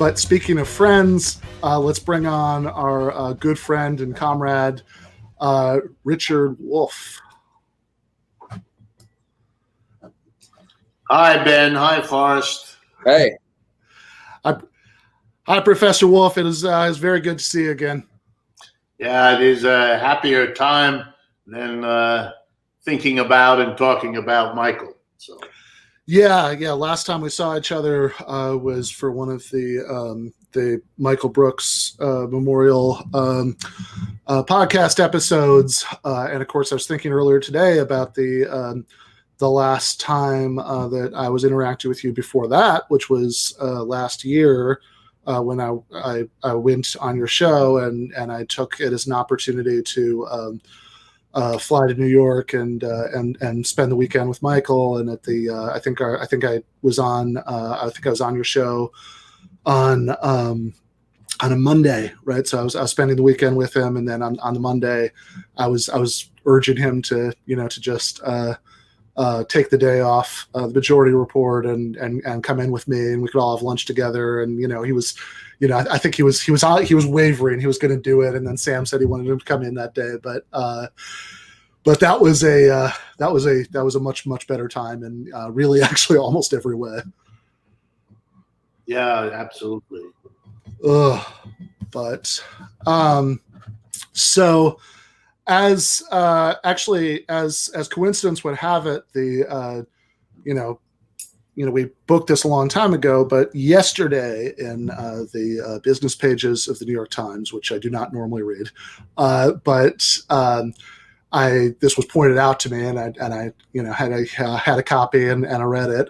But speaking of friends, let's bring on our good friend and comrade, Richard Wolff. Hi, Ben. Hi, Forrest. Hey. Hi, Professor Wolff. It is very good to see you again. Yeah, it is a happier time than thinking about and talking about Michael. So. Yeah. Last time we saw each other was for one of the Michael Brooks memorial podcast episodes, and of course, I was thinking earlier today about the last time that I was interacting with you before that, which was last year. When I went on your show and I took it as an opportunity to fly to New York and spend the weekend with Michael. And at the I think I was on your show on a Monday, right? So I was spending the weekend with him, and then on the Monday, I was urging him to just take the day off the Majority Report and come in with me, and we could all have lunch together. And he was, I think he was wavering. He was going to do it, and then Sam said he wanted him to come in that day. But that was a much better time, and really actually almost every way. Yeah, absolutely. But so. As coincidence would have it, we booked this a long time ago, but yesterday in the business pages of the New York Times, which I do not normally read, but this was pointed out to me, and I had a copy and I read it.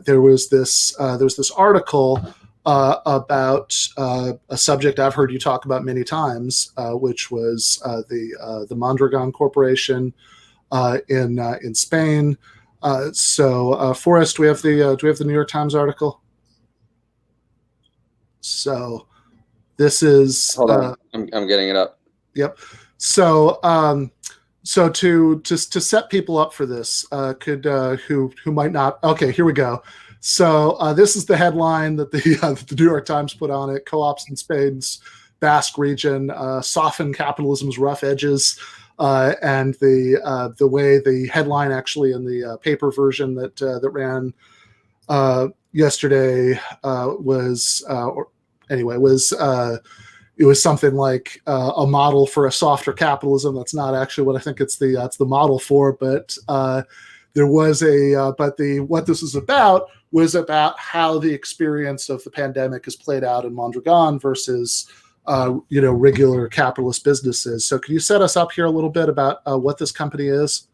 There was this article about a subject I've heard you talk about many times, which was the Mondragon Corporation in Spain. So, Forrest, do we have the New York Times article? So, this is. Hold on, I'm getting it up. Yep. So, to set people up for this, who might not. Okay, here we go. So this is the headline that the New York Times put on it: co-ops in Spain's Basque region soften capitalism's rough edges. And the way the headline actually in the paper version that ran yesterday was it was something like a model for a softer capitalism. That's not actually what I think it's the model for, but there was what this is about was about how the experience of the pandemic has played out in Mondragon versus, regular capitalist businesses. So can you set us up here a little bit about what this company is?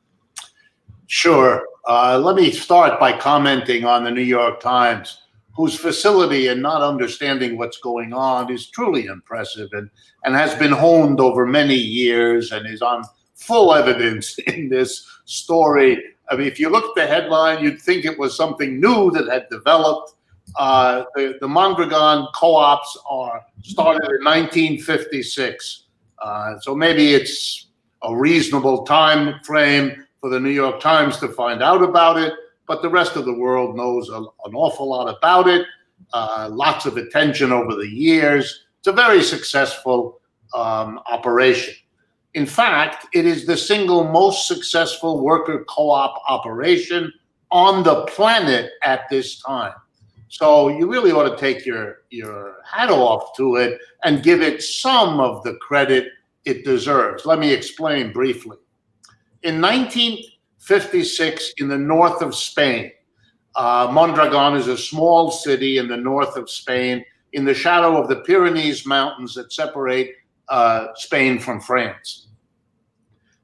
Sure. Let me start by commenting on the New York Times, whose facility in not understanding what's going on is truly impressive and has been honed over many years and is on full evidence in this story. I mean, if you look at the headline, you'd think it was something new that had developed. The Mondragon co-ops are started in 1956. So maybe it's a reasonable time frame for the New York Times to find out about it, but the rest of the world knows an awful lot about it. Lots of attention over the years. It's a very successful operation. In fact, it is the single most successful worker co-op operation on the planet at this time. So you really ought to take your hat off to it and give it some of the credit it deserves. Let me explain briefly. In 1956, in the north of Spain, Mondragon is a small city in the north of Spain, in the shadow of the Pyrenees Mountains that separate Spain from France.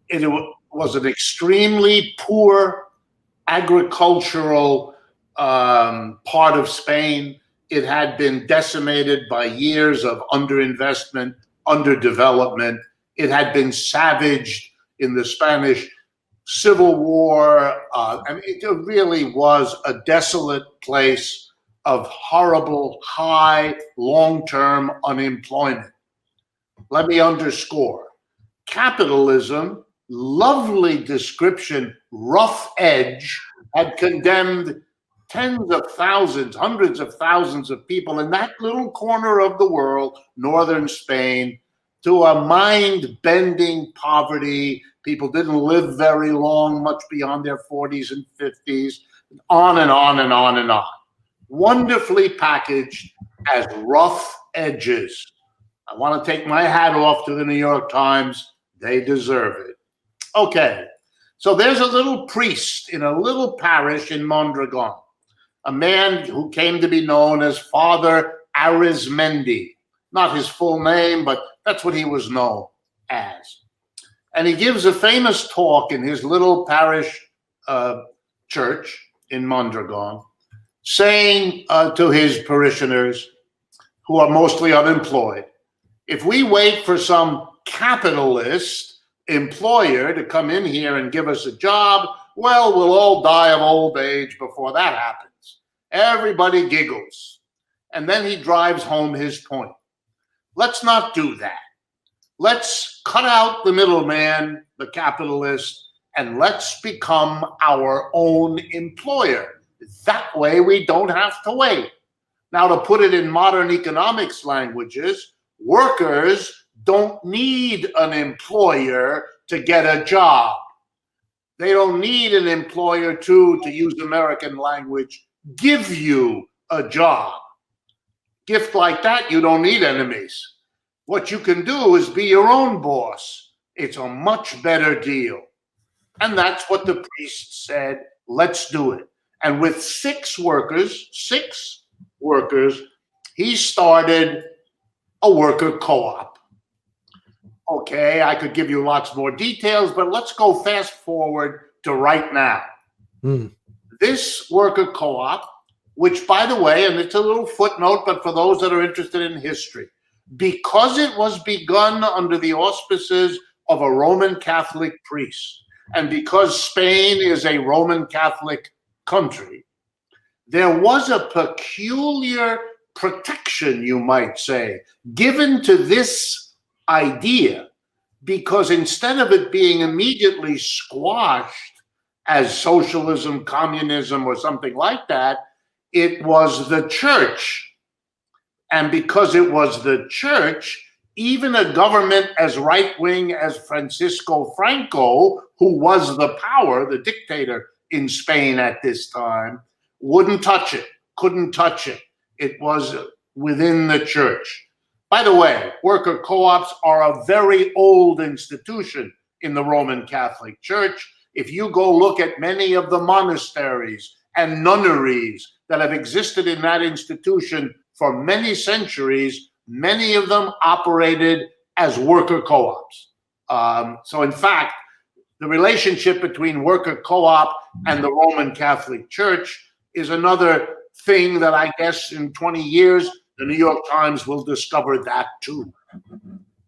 It was an extremely poor agricultural part of Spain. It had been decimated by years of underinvestment, underdevelopment. It had been savaged in the Spanish Civil War. It really was a desolate place of horrible, high, long-term unemployment. Let me underscore. Capitalism, lovely description, rough edge, had condemned tens of thousands, hundreds of thousands of people in that little corner of the world, northern Spain, to a mind-bending poverty. People didn't live very long, much beyond their 40s and 50s, on and on and on and on. Wonderfully packaged as rough edges. I want to take my hat off to the New York Times. They deserve it. Okay, so there's a little priest in a little parish in Mondragon, a man who came to be known as Father Arizmendi. Not his full name, but that's what he was known as. And he gives a famous talk in his little parish church in Mondragon, saying to his parishioners, who are mostly unemployed, if we wait for some capitalist employer to come in here and give us a job, well, we'll all die of old age before that happens. Everybody giggles. And then he drives home his point. Let's not do that. Let's cut out the middleman, the capitalist, and let's become our own employer. That way we don't have to wait. Now, to put it in modern economics languages, workers don't need an employer to get a job. They don't need an employer to use American language, give you a job. Gift like that, you don't need enemies. What you can do is be your own boss. It's a much better deal. And that's what the priest said, let's do it. And with six workers, he started a worker co-op. Okay, I could give you lots more details, but let's go fast forward to right now. This worker co-op, which, by the way, and it's a little footnote, but for those that are interested in history, because it was begun under the auspices of a Roman Catholic priest, and because Spain is a Roman Catholic country, there was a peculiar protection, you might say, given to this idea, because instead of it being immediately squashed as socialism, communism, or something like that, it was the church. And because it was the church, even a government as right-wing as Francisco Franco, who was the power, the dictator in Spain at this time, wouldn't touch it, couldn't touch it. It was within the church. By the way, worker co-ops are a very old institution in the Roman Catholic Church. If you go look at many of the monasteries and nunneries that have existed in that institution for many centuries, many of them operated as worker co-ops. So in fact, the relationship between worker co-op and the Roman Catholic Church is another thing that I guess in 20 years, the New York Times will discover that too.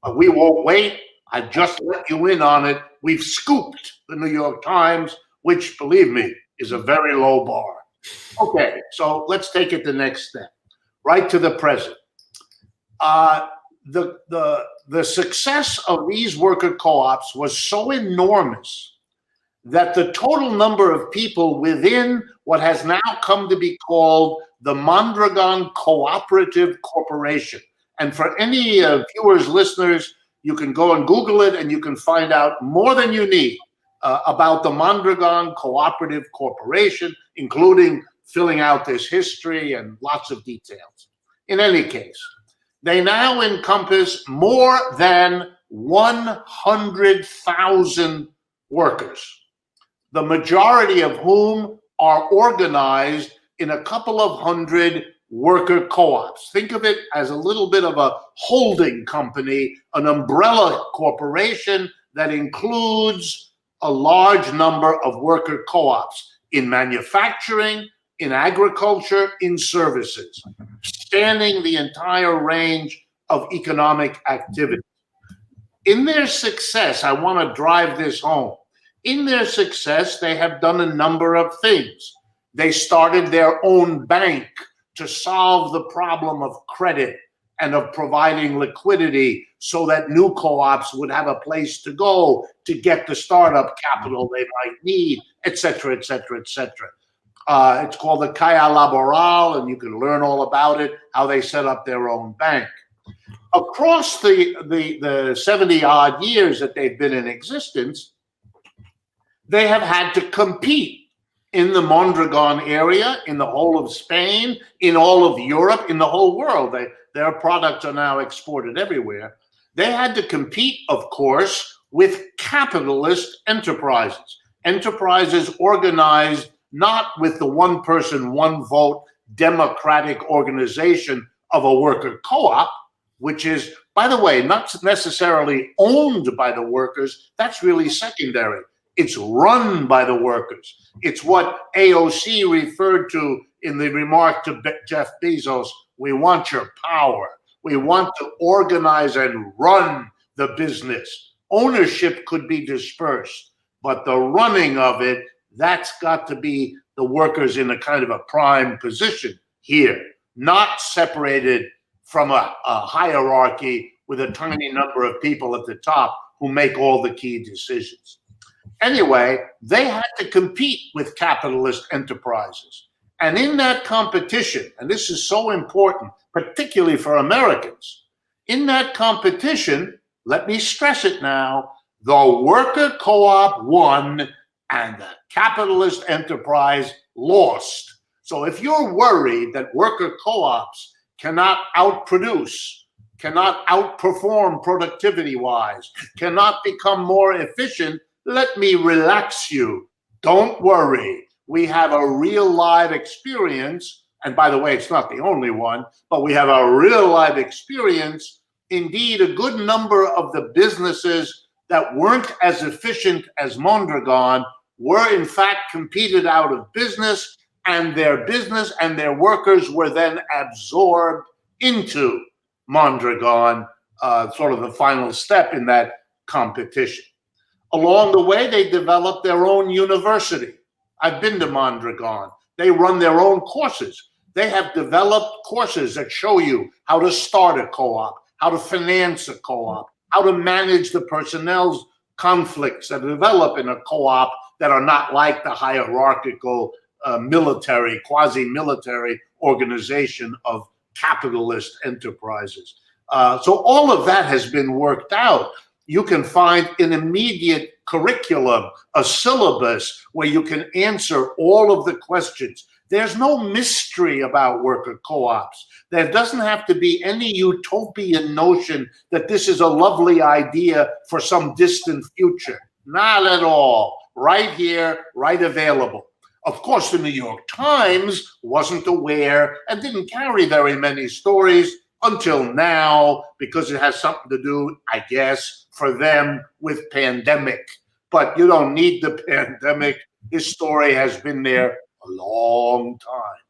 But we won't wait. I've just let you in on it. We've scooped the New York Times, which, believe me, is a very low bar. Okay, so let's take it the next step, right to the present. The success of these worker co-ops was so enormous that the total number of people within what has now come to be called the Mondragon Cooperative Corporation. And for any viewers, listeners, you can go and Google it and you can find out more than you need about the Mondragon Cooperative Corporation, including filling out this history and lots of details. In any case, they now encompass more than 100,000 workers, the majority of whom are organized in a couple of hundred worker co-ops. Think of it as a little bit of a holding company, an umbrella corporation that includes a large number of worker co-ops in manufacturing, in agriculture, in services, spanning the entire range of economic activity. In their success, I want to drive this home. In their success, they have done a number of things. They started their own bank to solve the problem of credit and of providing liquidity so that new co-ops would have a place to go to get the startup capital they might need, et cetera, et cetera, et cetera. It's called the Caja Laboral, and you can learn all about it, how they set up their own bank. Across the 70-odd years that they've been in existence, they have had to compete in the Mondragon area, in the whole of Spain, in all of Europe, in the whole world. Their products are now exported everywhere. They had to compete, of course, with capitalist enterprises. Enterprises organized not with the one person, one vote democratic organization of a worker co-op, which is, by the way, not necessarily owned by the workers. That's really secondary. It's run by the workers. It's what AOC referred to in the remark to Jeff Bezos: we want your power. We want to organize and run the business. Ownership could be dispersed, but the running of it, that's got to be the workers in a kind of a prime position here, not separated from a hierarchy with a tiny number of people at the top who make all the key decisions. Anyway, they had to compete with capitalist enterprises. And in that competition, and this is so important, particularly for Americans, in that competition, let me stress it now, the worker co-op won and the capitalist enterprise lost. So if you're worried that worker co-ops cannot outproduce, cannot outperform productivity-wise, cannot become more efficient, let me relax you. Don't worry. We have a real live experience, and by the way, it's not the only one, but we have a real live experience. Indeed, a good number of the businesses that weren't as efficient as Mondragon were in fact competed out of business, and their workers were then absorbed into Mondragon, sort of the final step in that competition. Along the way, they developed their own university. I've been to Mondragon. They run their own courses. They have developed courses that show you how to start a co-op, how to finance a co-op, how to manage the personnel conflicts that develop in a co-op that are not like the hierarchical military, quasi-military organization of capitalist enterprises. So all of that has been worked out. You can find an immediate curriculum, a syllabus where you can answer all of the questions. There's no mystery about worker co-ops. There doesn't have to be any utopian notion that this is a lovely idea for some distant future. Not at all. Right here, right available. Of course, the New York Times wasn't aware and didn't carry very many stories until now, because it has something to do, I guess, for them with pandemic. But you don't need the pandemic. This story has been there a long time.